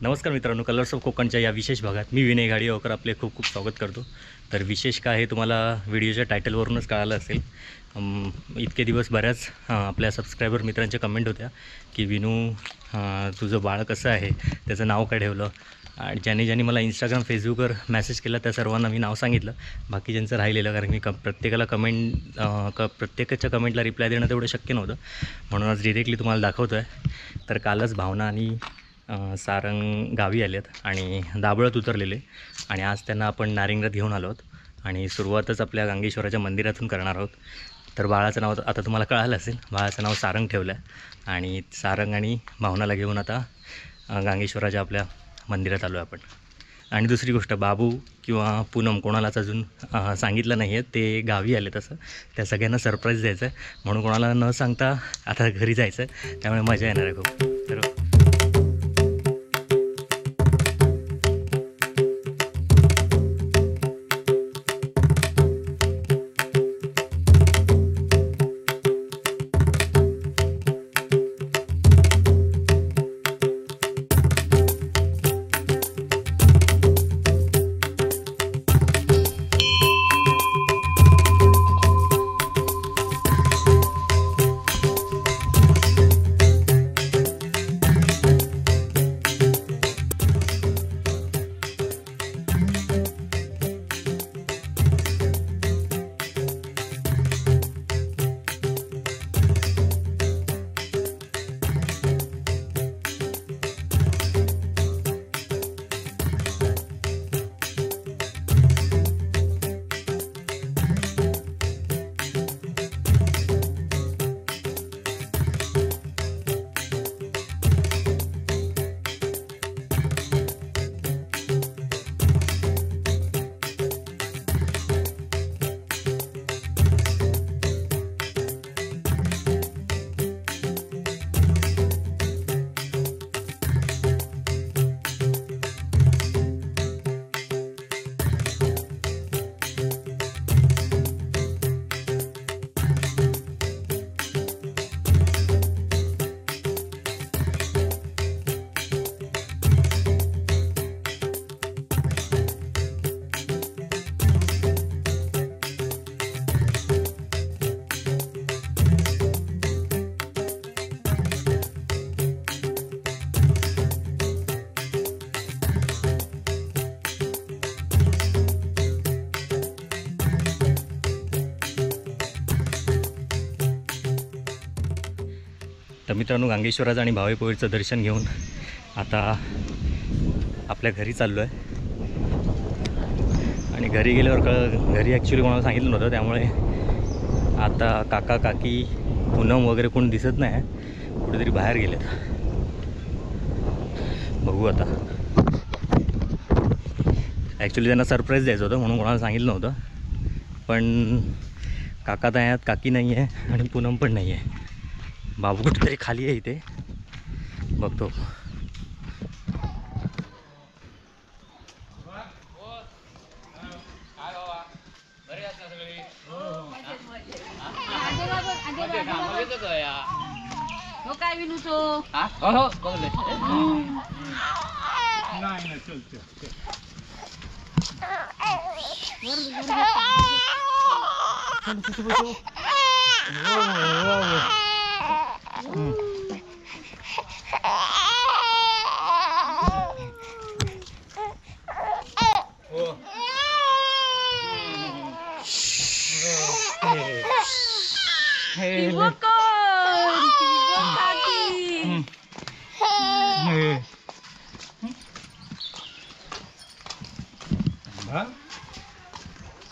नमस्कार मित्रांनो, colours of कोकणच्या या विशेष भागात मी विनय घाडिगावकर आपले खूप खूप स्वागत करतो। तर विशेष काय आहे तुम्हाला व्हिडिओच्या टायटलवरूनच कळालं असेल। इतके दिवस बऱ्याच आपल्या सबस्क्रायबर मित्रांच्या कमेंट होत्या की विनू तुझं बाळ कसं आहे, त्याचं नाव काय ठेवलं। आणि ज्यांनी मला इंस्टाग्राम फेसबुकवर मेसेज केला त्या सर्वांना मी नाव सांगितलं, बाकी ज्यांचं राहिलेलं कारण मी प्रत्येकाला प्रत्येकाच्या कमेंटला रिप्लाय देणं तेवढं शक्य नव्हतं, म्हणून आज डिरेक्टली तुम्हाला दाखवतो आहे। तर कालच भावना आणि सारंग गावी आलेत आणि दाबळत उतरलेले आणि आज त्यांना आपण नारिंगरात घेऊन आलो आहोत आणि सुरुवातच आपल्या गांगेश्वराच्या मंदिरातून करणार आहोत। तर बाळाचं नाव आता तुम्हाला कळालं असेल, बाळाचं नाव सारंग ठेवलं आहे आणि सारंग आणि भावनाला घेऊन आता गांगेश्वराच्या आपल्या मंदिरात आलो आहे आपण। आणि दुसरी गोष्ट, बाबू किंवा पूनम कोणालाच अजून सांगितलं नाही आहे, ते गावी आले, तसं त्या सगळ्यांना सरप्राईज द्यायचं आहे, म्हणून कोणाला न सांगता आता घरी जायचं आहे, त्यामुळे मजा येणार आहे खूप। तर मित्रांनो, गांगेश्वराचं आणि भावेपोईचं दर्शन घेऊन आता आपल्या घरी चाललो आहे आणि घरी गेल्यावर घरी ॲक्च्युली कोणाला सांगितलं नव्हतं, त्यामुळे आता काका काकी पूनम वगैरे कोण दिसत नाही, कुठेतरी बाहेर गेलेत, बघू आता। ॲक्च्युली त्यांना सरप्राईज द्यायचं होतं म्हणून कोणाला सांगितलं नव्हतं, पण काका तर आहेत, काकी नाही आहे आणि पूनम पण नाही आहे। बाबू कुठेतरी खाली आहे, इथे बघतो। काय विनूचो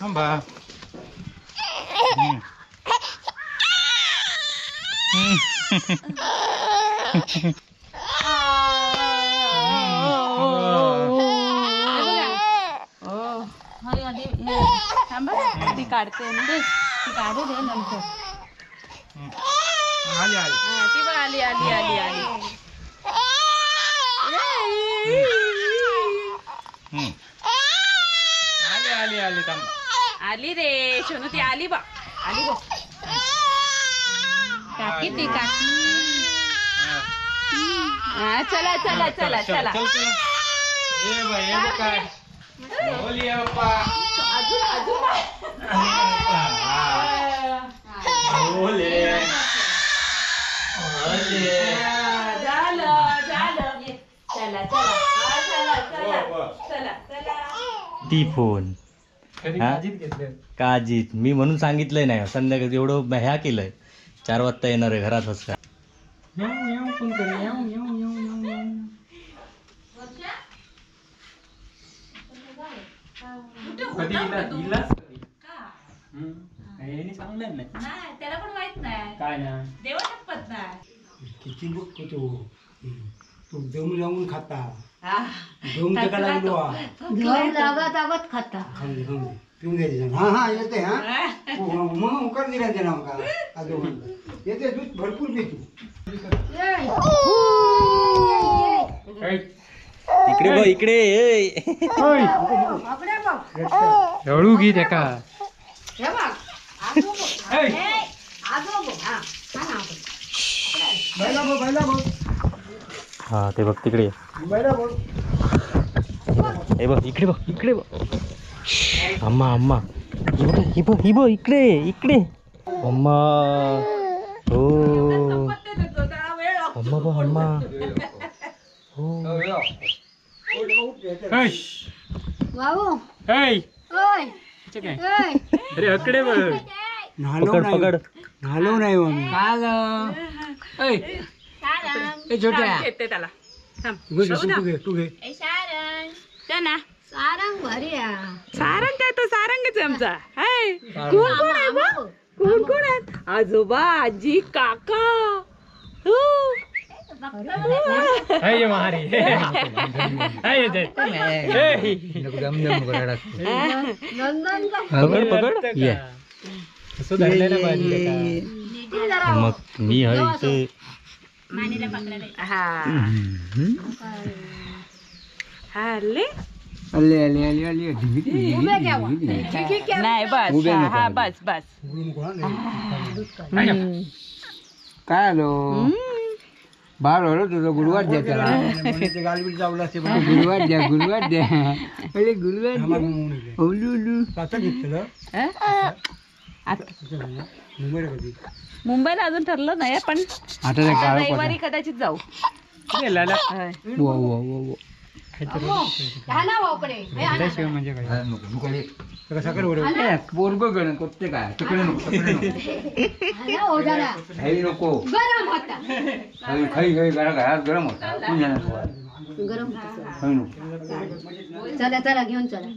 Hamba. ती काढते म्हणजे ती काढू दे नंतर। आली आली ती बघ आली आली आली आली आली आली आली थांब आली रे सोनू ती आली बा आली बा काकी ती काकी हा चला चला चला चला काय अजून अजून झालं झालं चला चला चला चला चला चला ती फोन काजीत मी म्हणून सांगितलंय नाही संध्याकाळी एवढं ह्या केलंय 4 वाजता येणार आहे घरात बसता. त्याला पण माहित नाही काय ना देवा शपथ नाही किती बघ तू दम लावून खाता दम टका लागलो खाता खाऊन पिऊन घ्यायचे हा हा येते हा मग उकार दिला ते ना आजो येते दूध भरपूर पितो इकडे बघ इकडे रडू घे त्याका बैला बघ हा ते बघ तिकडे बैला बघ हे बघ इकडे बघ अम्मा अम्मा ही बघ इकडे अम्मा हो अम्मा बघ अम्मा हो अरे अकडे बघ पकड नालो नाही आम्ही घेते त्याला तू घे ना सारंग भारी सारंग काय तो सारंगच आहे आमचा हाय कोण कोण आहे बा कोण कोण आहेत आजोबा आजी काका हो. हाय महारी हाय येते पकड ये असं धरलेला पाहिजे मग मी आहे इथे हा हल्ले नाही बस हा बस बस काय आलो बाळ होलो तुझं गुरुवार द्या त्याला गालबील चावला असते गुरुवार द्या अरे गुरुवार घेतलं मुंबईला अजून ठरलं नाही पण आता रविवारी कदाचित जाऊ म्हणजे काय पोरग गण कोणते काय तिकडे नको नको खाई घरात गरम होता चला चला घेऊन चला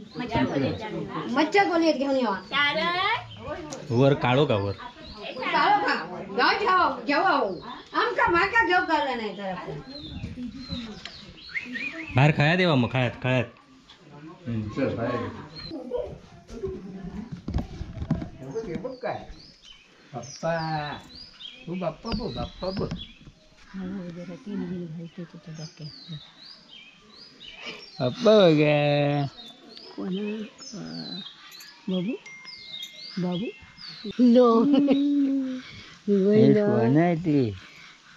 मच्छर बोलियत घेऊन येवा वर काढो का वर घेऊ आमका माका घेऊ करला नाही तर बाहेर खाया देवा मग खायात काय बाप्पा हो बाप्पा बो बाप्पा बघा बाबू लो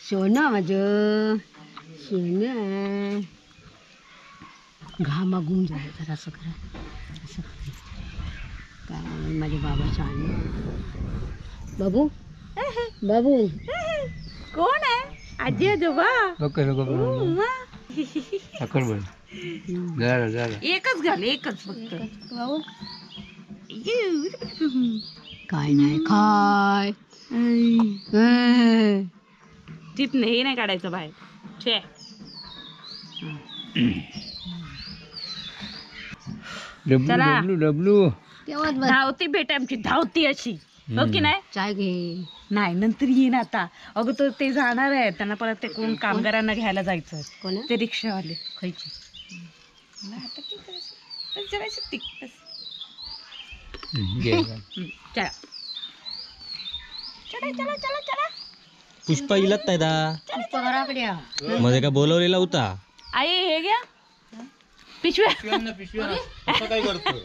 सोना माझं सोना घामा गुम झालं तर असं करा काय माझे बाबा छान बाबू कोण आहे आजी आजोबा एकच घाल एकच फक्त बाबू काय नाही खाय तिथं हे नाही काढायचं बाहेर छे चला डब्लू धावती भेट आमची धावती अशी हो की नाही चाय घे नाही नंतर येईन आता अगं तर ते जाणार आहे त्यांना परत ते कोण कामगारांना घ्यायला जायचं कोण ते रिक्षावाले खायचे पुष्पा इलात नाही दा घराकडे या मध्ये का बोलवलेला होता आई हे घ्या पिशव्या काय करतो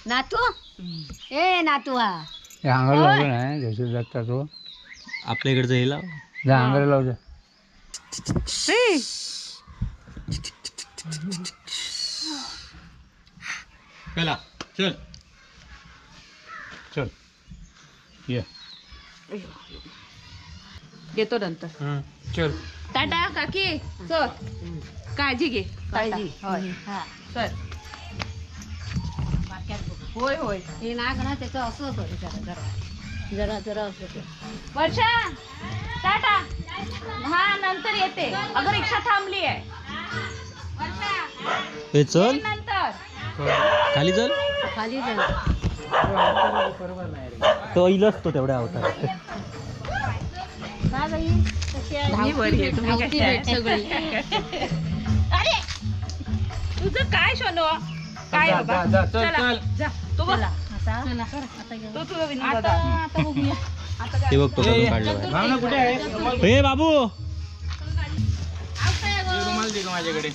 नातू ए नातू हा हे अंगाला लावलं नाही जशी जाता तो आपल्या इकडचं हे लाव. जा अंगाला लावजा. चला चल चल ये येतो नंतर. चल टाटा काकी चल काळजी घे. काळजी होय चल. होय होय हे नाक ना त्याचं असं होतं जरा जरा जरा जरा असं होतं. वर्षा टाटा. हा नंतर येते. अगं रिक्षा थांबली आहे. हे चल नंतर खाली चल. खाली जा तो इलच तो तेवढ्या होता. मी बरी आहे. तुम्ही कशी आहे? अरे तुझं काय शोनो काय बाबा. चला जा तू बघ. तू तुझं विनोद दादा. आता बघूया. ते बघ तो करून काढलं. भावना कुठे आहे? हे बाबू रुमाल दे माझ्याकडे.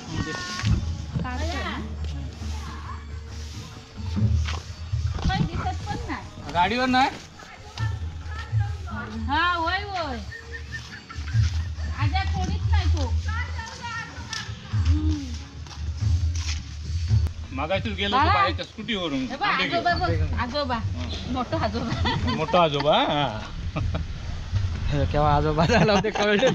गाडीवर नाही. हा होय होय आजा कोणीच नाही तो. मागाशीच गेलो होतो बाहेरच्या स्कूटीवरून. आजोबा मोठं आजोबा. मोठा आजोबा. केव्हा आजोबा झाला होते कळलं.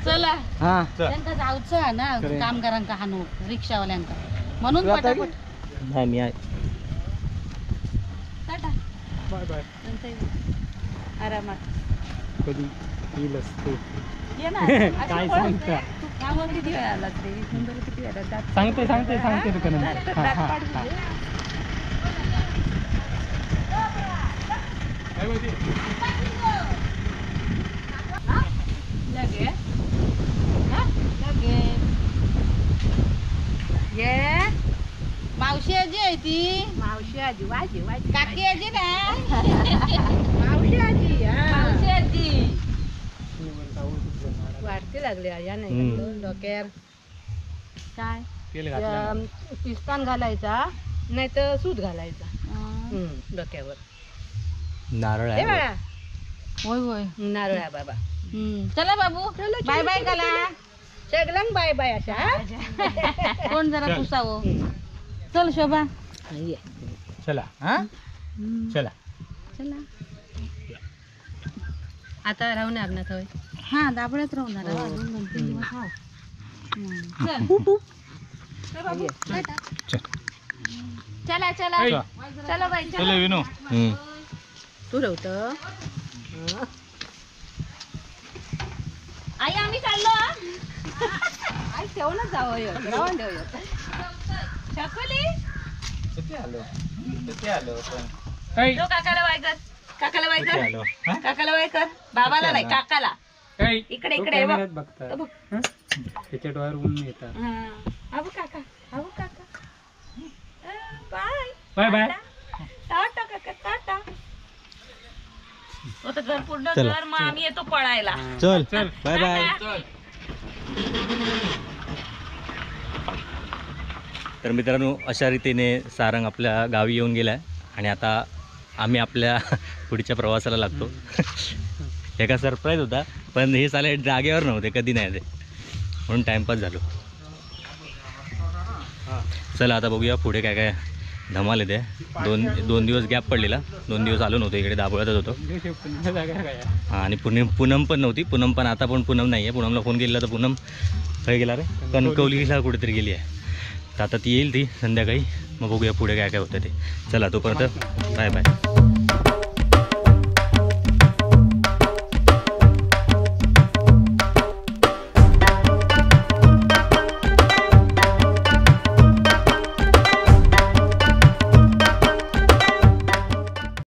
चला हा त्यांका जाऊचं ना कामगारांका हाणू रिक्षावाल्यांका म्हणून पटापट नाही मी आहे. टाटा. Bye bye. आरामात कधी येईलच तू. ये ना. काय सांगता? कामावर किती वेळ आला ते सुंदर किती वेळ आला. सांगते तुका नंतर. हा, हा, हा. काय माहिती? लगे ये मावशी आजी आहे ती मावशी आजी वाजी वाजी काकी आजी ना मावशी आजी मावशी आजी वाढते लागले या नाही हम्म. डोक्यावर काय तेल घातलं. पिस्तान घालायचा नाही तर सूत घालायचा डोक्यावर. नारळ हे आहे बाळा होय होय नारळ आहे बाबा. चला बाबू बाय बाय कला सगळ्यांना बाय बाय अशा. कोण जरा पुसावं. चल शोभा चला हा चला. चला आता राहणार ना थोय. हा दाबड्यात राहणार अजून 2-3 दिवस हा. चला चला चला. चला बाई चला विनू. तू रवत आई आम्ही चाललो. आई ठेवूनच जावं रावण देऊ शकली. किती आलो पण. तो काकाला वाय कर. काकाला वाय कर. आलो. हा? काकाला वाय कर. बाबाला नाही काकाला. काय? इकडे तो इकडे बघ. कॅमेऱ्यात बघतात. तो बघ. हं? त्याच्या डोळ्यावर ऊन येतात. अबू काका अबू काका बाय बाय बाय. टाटा काका टाटा. तो तर घर पूर्ण चला. घर मग आम्ही येतो पळायला. चल चल. Bye bye. चल. तर मित्रांनो अशा रीतीने सारंग आपल्या गावी येऊन गेला आहे आणि आता आम्ही आपल्या पुढच्या प्रवासाला लागतो. एका सरप्राईज होता पण हे साले जागेवर नव्हते कधी नाही ते म्हणून टाईमपास झालो. चला आता बघूया पुढे काय काय धमाल येते. दोन दिवस गॅप पडलेला. 2 दिवस आलो नव्हतो इकडे दाबोळ्यातच होतो. हां आणि पूनम पण नव्हती. पूनम पण आता पण पूनम नाही आहे. पूनमला फोन केलेला तर पूनम काय गेला रे कणकवलीला कुठेतरी गेली आहे. तर आता ती येईल ती संध्याकाळी. मग बघूया पुढे काय काय होतं ते. चला तोपर्यंत बाय बाय.